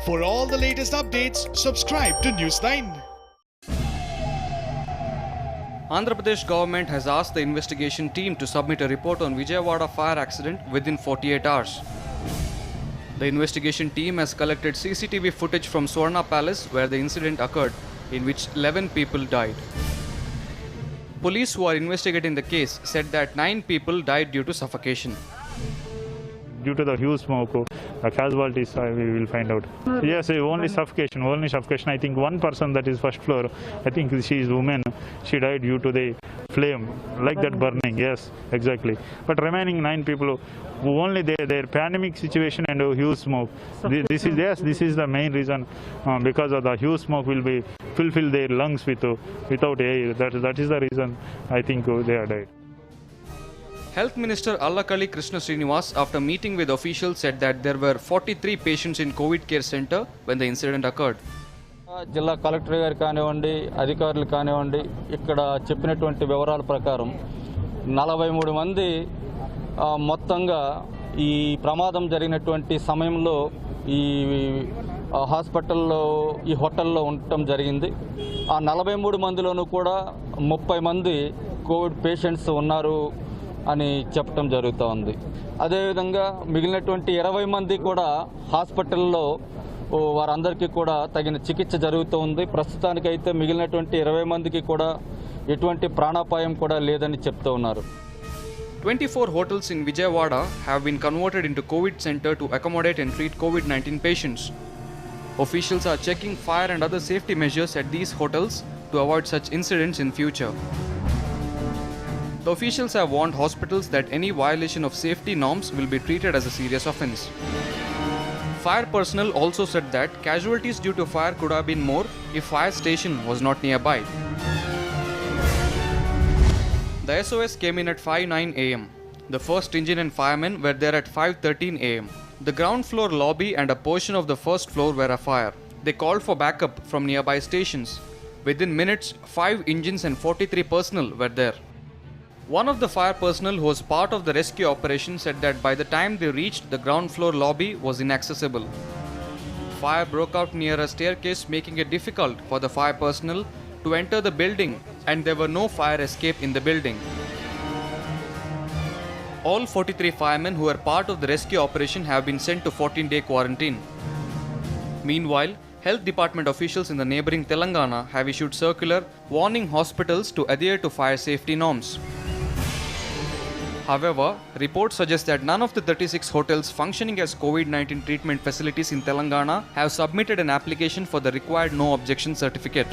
For all the latest updates, subscribe to News9. Andhra Pradesh government has asked the investigation team to submit a report on Vijayawada fire accident within 48 hours. The investigation team has collected CCTV footage from Swarna Palace where the incident occurred, in which 11 people died. Police who are investigating the case said that 9 people died due to suffocation. Due to the huge smoke, the casualties we will find out. Yes, only suffocation. I think one person, that is first floor, I think she is woman. She died due to the flame, like that burning. Yes, exactly. But remaining 9 people, only their pandemic situation and huge smoke. This is the main reason, because of the huge smoke will be fulfill their lungs without air. That is the reason I think they are died. Health Minister Allakali Krishna Srinivas, after meeting with officials, said that there were 43 patients in COVID care center when the incident occurred. జిల్లా collector గారు కానివ్వండి, అధికారులు కానివ్వండి, ఇక్కడ చెప్పినటువంటి వివరాల ప్రకారం 43 మంది మొత్తంగా ఈ ప్రమాదం జరిగినటువంటి సమయంలో ఈ హాస్పిటల్లో ఈ హోటల్లో ఉండటం జరిగింది. ఆ 43 మందిలోనూ కూడా 30 మంది కోవిడ్ పేషెంట్స్ ఉన్నారు అని చెప్పడం జరుగుతూ ఉంది. అదేవిధంగా మిగిలినటువంటి 20 మంది కూడా హాస్పిటల్లో వారందరికీ కూడా తగిన చికిత్స జరుగుతూ ఉంది. ప్రస్తుతానికైతే మిగిలినటువంటి 20 మందికి కూడా ఎటువంటి ప్రాణాపాయం కూడా లేదని చెప్తూ ఉన్నారు. 24 hotels in Vijayawada have been converted into COVID center to accommodate and treat COVID-19 patients. Officials are checking fire and other safety measures at these hotels to avoid such incidents in future. The officials have warned hospitals that any violation of safety norms will be treated as a serious offence. Fire personnel also said that casualties due to fire could have been more if fire station was not nearby. The SOS came in at 5:09 am. The first engine and firemen were there at 5:13 am. The ground floor lobby and a portion of the first floor were afire. They called for backup from nearby stations. Within minutes, 5 engines and 43 personnel were there. One of the fire personnel who was part of the rescue operation said that by the time they reached, the ground floor lobby was inaccessible. Fire broke out near a staircase, making it difficult for the fire personnel to enter the building, and there were no fire escape in the building. All 43 firemen who were part of the rescue operation have been sent to 14-day quarantine. Meanwhile, Health Department officials in the neighboring Telangana have issued circular warning hospitals to adhere to fire safety norms. However, reports suggest that none of the 36 hotels functioning as COVID-19 treatment facilities in Telangana have submitted an application for the required no objection certificate.